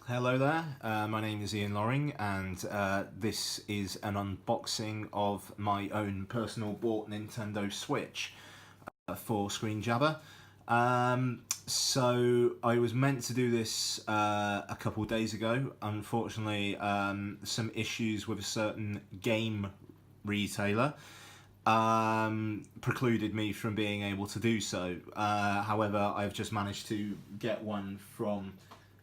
Hello there, my name is Ian Loring and this is an unboxing of my own personal bought Nintendo Switch for Screen Jabber. So I was meant to do this a couple of days ago. Unfortunately, some issues with a certain game retailer precluded me from being able to do so. However, I've just managed to get one from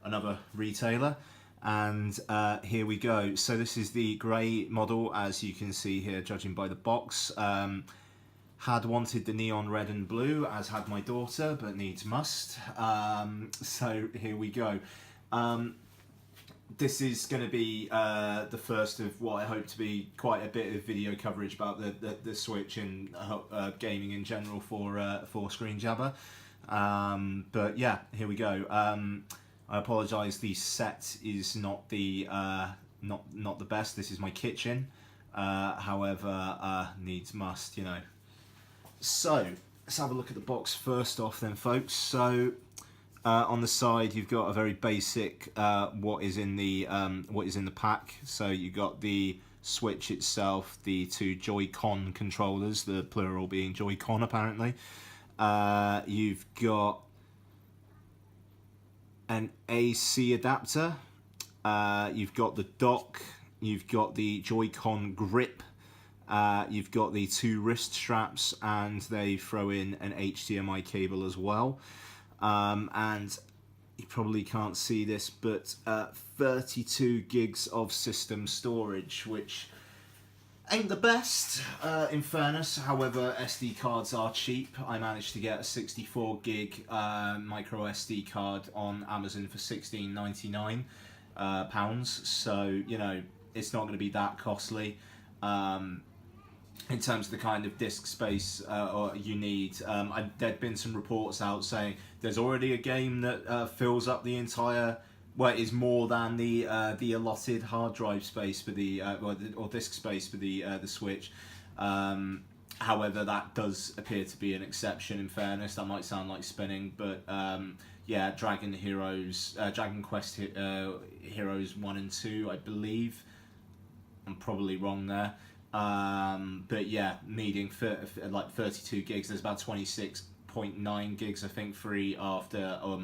another retailer, and here we go. So this is the grey model, as you can see here, judging by the box. Had wanted the neon red and blue, as had my daughter, but needs must. So here we go. This is going to be the first of what I hope to be quite a bit of video coverage about the Switch and gaming in general for Screen Jabber. But yeah, here we go. I apologise. The set is not the not the best. This is my kitchen. However, needs must, you know. So let's have a look at the box first off, then, folks. So on the side, you've got a very basic what is in the pack. So you've got the Switch itself, the two Joy-Con controllers, the plural being Joy-Con apparently. You've got an AC adapter, you've got the dock, you've got the Joy-Con grip, you've got the two wrist straps, and they throw in an HDMI cable as well. And you probably can't see this, but 32 gigs of system storage, which ain't the best, in fairness. However, SD cards are cheap. I managed to get a 64 gig micro SD card on Amazon for £16.99, so you know it's not going to be that costly in terms of the kind of disk space you need. There'd been some reports out saying there's already a game that fills up the entire, well, it is more than the allotted hard drive space for the or disk space for the Switch. However, that does appear to be an exception. In fairness, that might sound like spinning, but yeah, Dragon Quest Heroes 1 and 2, I believe. I'm probably wrong there. But yeah, needing like 32 gigs. There's about 26.9 gigs, I think, free after all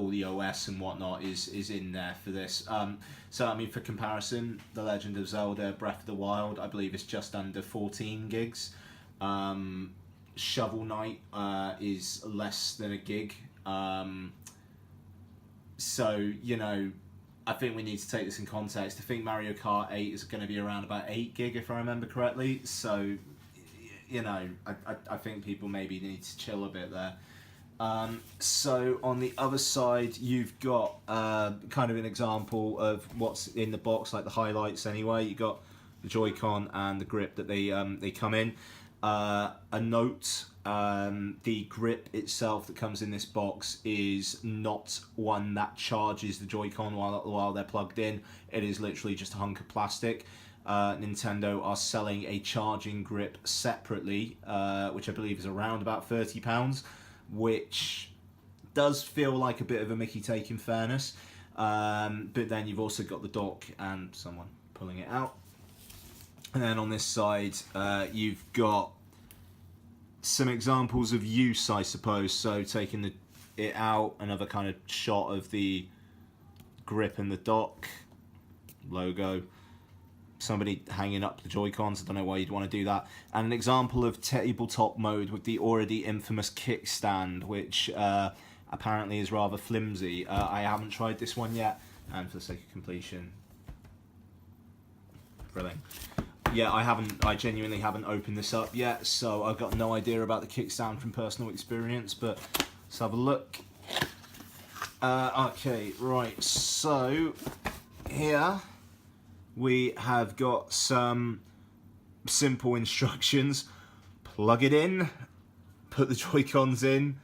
the OS and whatnot is in there for this. So I mean, for comparison, The Legend of Zelda Breath of the Wild, I believe, is just under 14 gigs. Shovel Knight is less than a gig. So, you know, I think we need to take this in context. I think Mario Kart 8 is going to be around about 8 gig, if I remember correctly. So, you know, I think people maybe need to chill a bit there. So on the other side, you've got kind of an example of what's in the box, like the highlights anyway. You've got the Joy-Con and the grip that they come in. A note, the grip itself that comes in this box is not one that charges the Joy-Con while they're plugged in. It is literally just a hunk of plastic. Nintendo are selling a charging grip separately, which I believe is around about £30. Which does feel like a bit of a Mickey take, in fairness. But then you've also got the dock and someone pulling it out. And then on this side, you've got some examples of use, I suppose. So taking it out, another kind of shot of the grip and the dock, logo. Somebody hanging up the Joy-Cons, I don't know why you'd want to do that. And an example of tabletop mode with the already infamous kickstand, which apparently is rather flimsy. I haven't tried this one yet, and for the sake of completion, thrilling. Yeah, I genuinely haven't opened this up yet, so I've got no idea about the kickstand from personal experience, but let's have a look. Okay, right, so here we have got some simple instructions. Plug it in, put the Joy-Cons in,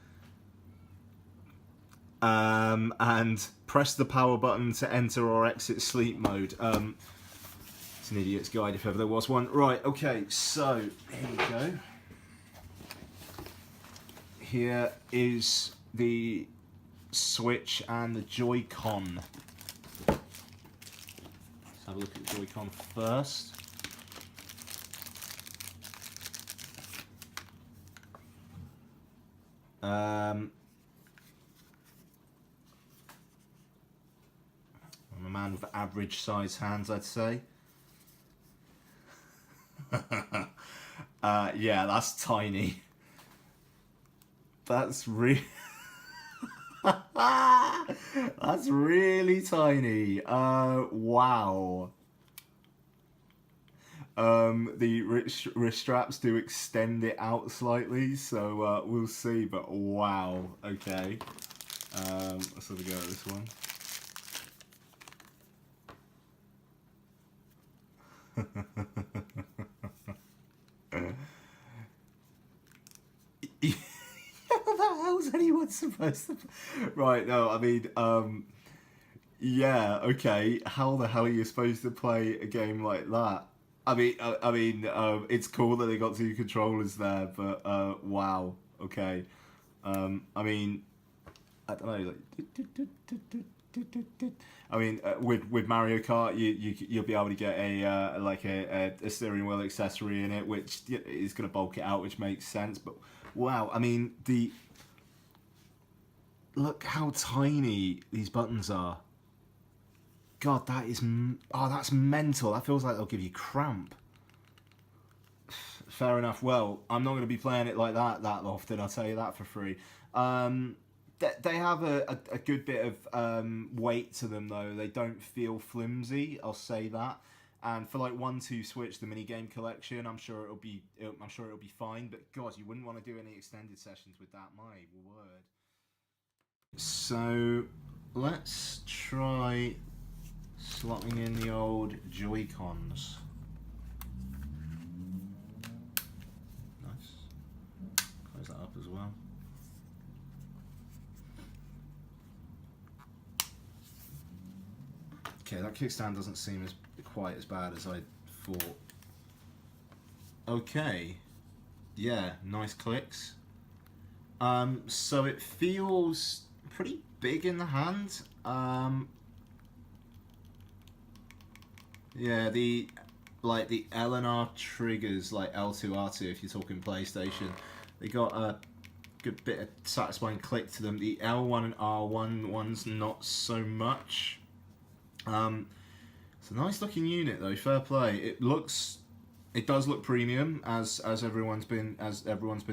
and press the power button to enter or exit sleep mode. It's an idiot's guide if ever there was one. Right, okay, so here we go. Here is the Switch and the Joy-Con. Let's have a look at the Joy-Con first. I'm a man with average size hands, I'd say. Yeah, that's tiny. That's that's really tiny. Wow. The wrist straps do extend it out slightly, so we'll see. But wow, okay. Let's have a go at this one. What the hell's anyone supposed to? Right, no, I mean, yeah, okay. How the hell are you supposed to play a game like that? I mean, it's cool that they got two controllers there, but wow, okay. I mean, I don't know, like, I mean, with Mario Kart, you'll be able to get a steering wheel accessory in it, which is going to bulk it out, which makes sense. But wow, I mean, look how tiny these buttons are. God, that's mental. That feels like they'll give you cramp. Fair enough. Well, I'm not going to be playing it like that often, I'll tell you that for free. They have a good bit of weight to them, though. They don't feel flimsy, I'll say that. And for like 1-2 Switch, the mini game collection, I'm sure it'll be fine. But God, you wouldn't want to do any extended sessions with that. My word. So let's try slotting in the old Joy-Cons. Nice. Close that up as well. Okay, that kickstand doesn't seem quite as bad as I thought. Okay. Yeah, nice clicks. So it feels pretty big in the hand. Yeah, the L and R triggers, like L2, R2, if you're talking PlayStation, they got a good bit of satisfying click to them. The L1 and R1 ones, not so much. It's a nice looking unit though, fair play. It does look premium, as everyone's been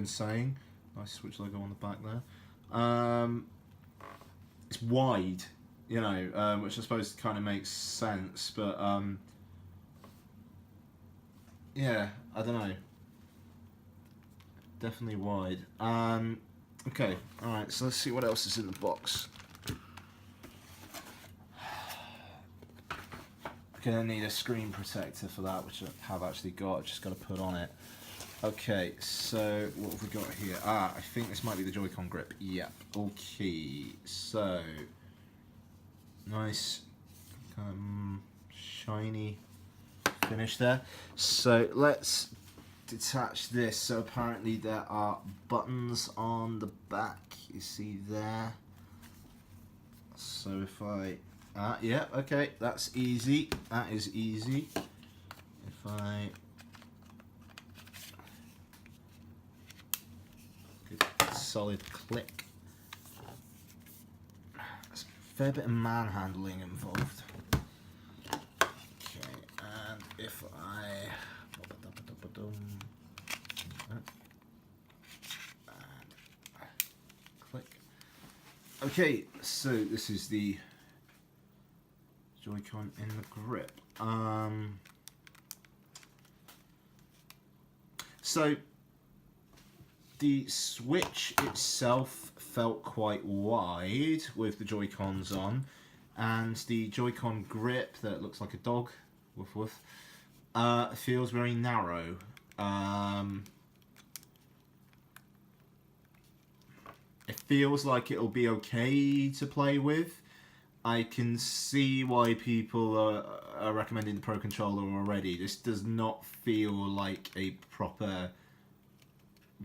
saying. Nice Switch logo on the back there. It's wide, you know, which I suppose kind of makes sense, but yeah, I don't know. Definitely wide. Okay, alright, so let's see what else is in the box. Gonna need a screen protector for that, which I have actually got. I've just got to put on it. Okay, so what have we got here? I think this might be the Joy-Con grip. Yep. Okay, so nice kind of shiny finish there. So let's detach this. So apparently there are buttons on the back. You see there. So if I yeah, okay, that's easy. That is easy. If I good solid click. There's a fair bit of manhandling involved. Okay, and if I click. Okay, so this is the Joy-Con in the grip. So the Switch itself felt quite wide with the Joy-Cons on, and the Joy-Con grip that looks like a dog, woof woof, feels very narrow. It feels like it'll be okay to play with. I can see why people are recommending the Pro Controller already. This does not feel like a proper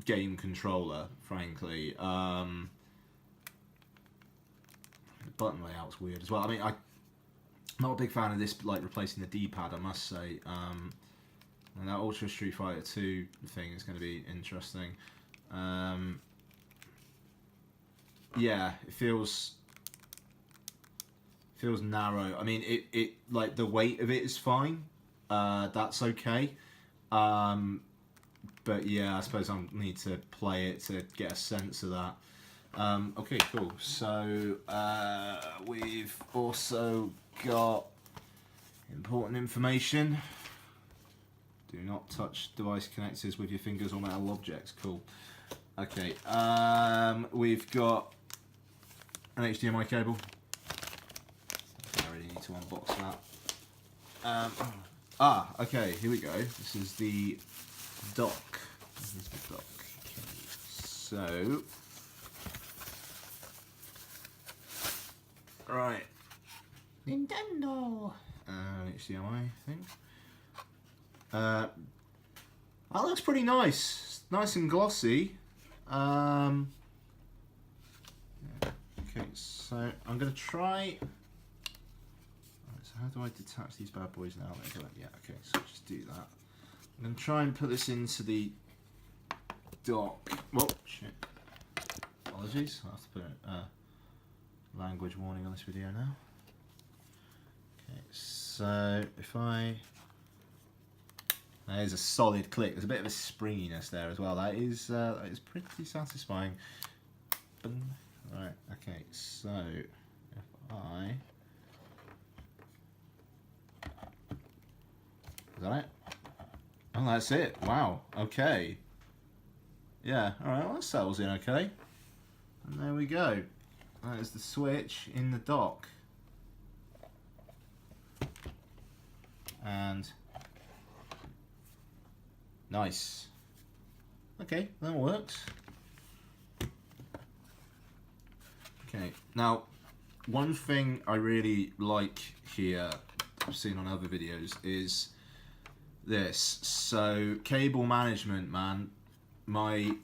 game controller, frankly. button layout's weird as well. I mean, I'm not a big fan of this, like, replacing the D-pad, I must say. And that Ultra Street Fighter 2 thing is going to be interesting. Yeah, it feels narrow. I mean, it like the weight of it is fine. That's okay. But yeah, I suppose I need to play it to get a sense of that. Okay, cool. So we've also got important information. Do not touch device connectors with your fingers or metal objects. Cool. Okay. We've got an HDMI cable. I really need to unbox that. Okay. Here we go. This is the dock. This is the dock. Okay. So, right. Nintendo. HDMI thing. That looks pretty nice. Nice and glossy. Okay, so I'm gonna try. So how do I detach these bad boys now? Yeah, okay, so just do that. I'm gonna try and put this into the dock. Whoa, shit. Apologies, I'll have to put a language warning on this video now. Okay, so if I... There's a solid click. There's a bit of a springiness there as well. That is pretty satisfying. Right, okay, so if I... Is that it? Oh, that's it. Wow, okay. Yeah, alright, well that settles in okay. And there we go. That is the switch in the dock. And... Nice. Okay, that works. Okay, now one thing I really like here, I've seen on other videos, is this. So cable management, man. My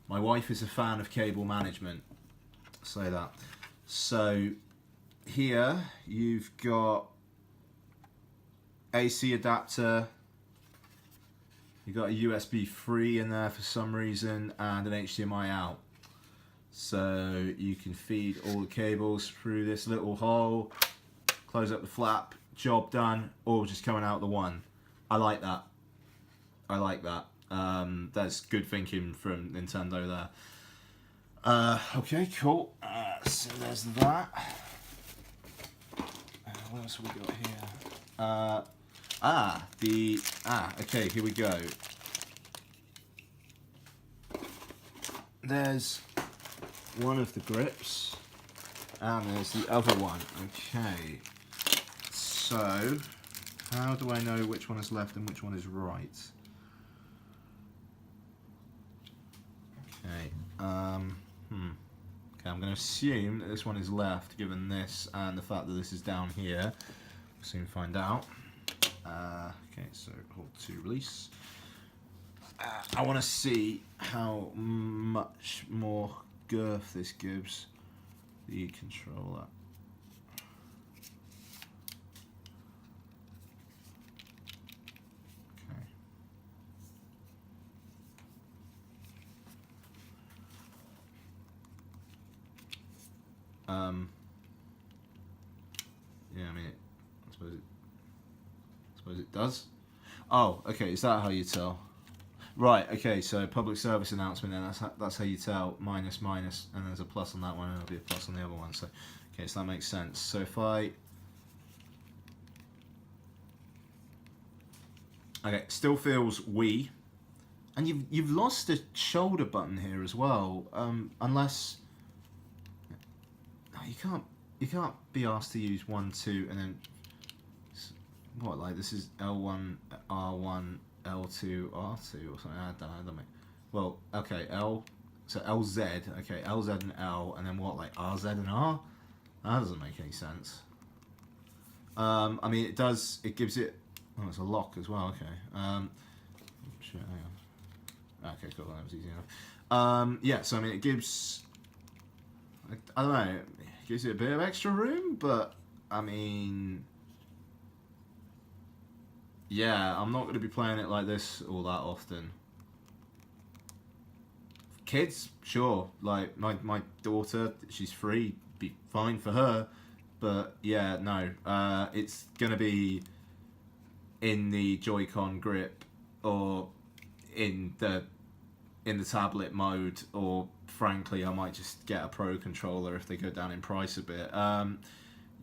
wife is a fan of cable management. I'll say that. So here you've got AC adapter. You've got a USB 3 in there for some reason, and an HDMI out. So you can feed all the cables through this little hole, close up the flap, job done, all just coming out the one. I like that. I like that. That's good thinking from Nintendo there. Okay, cool. So there's that. What else have we got here? Okay, here we go. There's one of the grips, and there's the other one. Okay, so how do I know which one is left and which one is right? Okay, okay, I'm going to assume that this one is left, given this and the fact that this is down here. We'll soon find out. Okay, so hold to release. I want to see how much more girth this gives the controller. Okay. Yeah, I mean, I suppose it does. Oh, okay, is that how you tell? Right, okay, so public service announcement, and that's how you tell, minus, minus, and there's a plus on that one, and there'll be a plus on the other one, so, okay, so that makes sense. So if I... Okay, still feels Wii, and you've lost a shoulder button here as well, unless... No, you can't be asked to use 1, 2, and then... What, like this is L1, R1, L2, R2 or something? I don't know. Well, okay, so LZ, okay, LZ and L, and then what, like RZ and R? That doesn't make any sense. I mean, it does, it gives it, oh, it's a lock as well, okay. Shit, hang on. Okay, cool, that was easy enough. Yeah, so I mean, it gives, I don't know, gives it a bit of extra room, but I mean, yeah, I'm not going to be playing it like this all that often. Kids, sure, like my daughter, she's free, be fine for her, but yeah, no, it's going to be in the Joy-Con grip or in the tablet mode, or frankly I might just get a Pro controller if they go down in price a bit.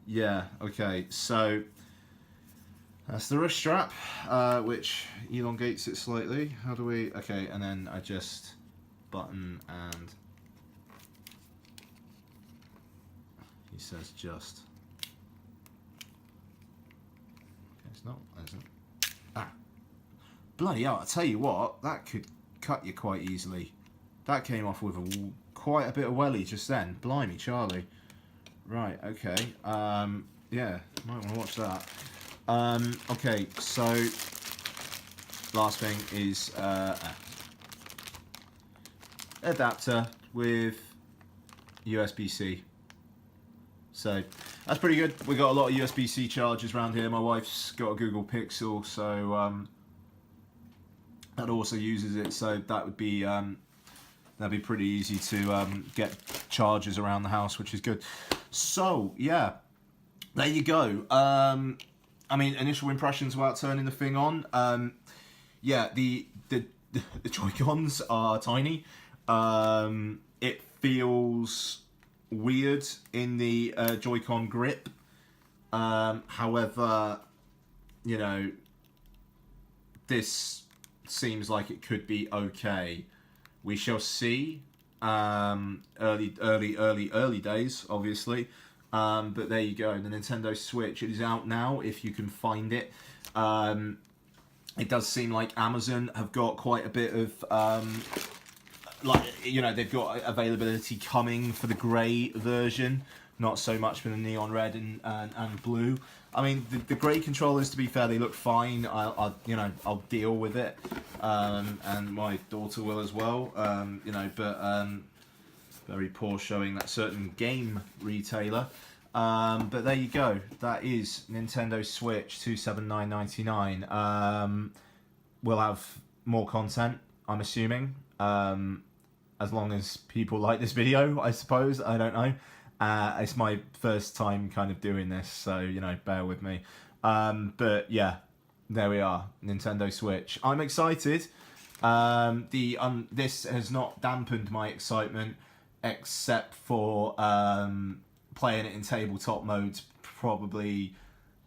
Yeah, okay, so that's the wrist strap, which elongates it slightly. How do we... Okay, and then I just button and... He says just. Okay, it's not, is it? Ah. Bloody hell, I tell you what, that could cut you quite easily. That came off with quite a bit of welly just then. Blimey, Charlie. Right, okay. Yeah, might want to watch that. Okay, so last thing is adapter with USB-C. So that's pretty good. We got a lot of USB-C chargers around here. My wife's got a Google Pixel, so that also uses it. So that would be that'd be pretty easy to get chargers around the house, which is good. So yeah, there you go. I mean, initial impressions about turning the thing on. Yeah, the Joy-Cons are tiny. It feels weird in the Joy-Con grip. However, you know, this seems like it could be okay. We shall see. Early days, obviously. But there you go, the Nintendo Switch. It is out now if you can find it. It does seem like Amazon have got quite a bit of like, you know, they've got availability coming for the grey version, not so much for the neon red and blue. I mean, the grey controllers, to be fair, they look fine. I'll deal with it, and my daughter will as well. You know, but very poor showing that certain game retailer. But there you go. That is Nintendo Switch $279.99. We'll have more content, I'm assuming, as long as people like this video, I suppose. I don't know. It's my first time kind of doing this, so, you know, bear with me. But yeah, there we are, Nintendo Switch. I'm excited. This has not dampened my excitement, except for playing it in tabletop mode's probably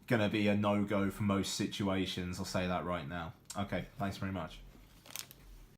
going to be a no-go for most situations. I'll say that right now. Okay, thanks very much.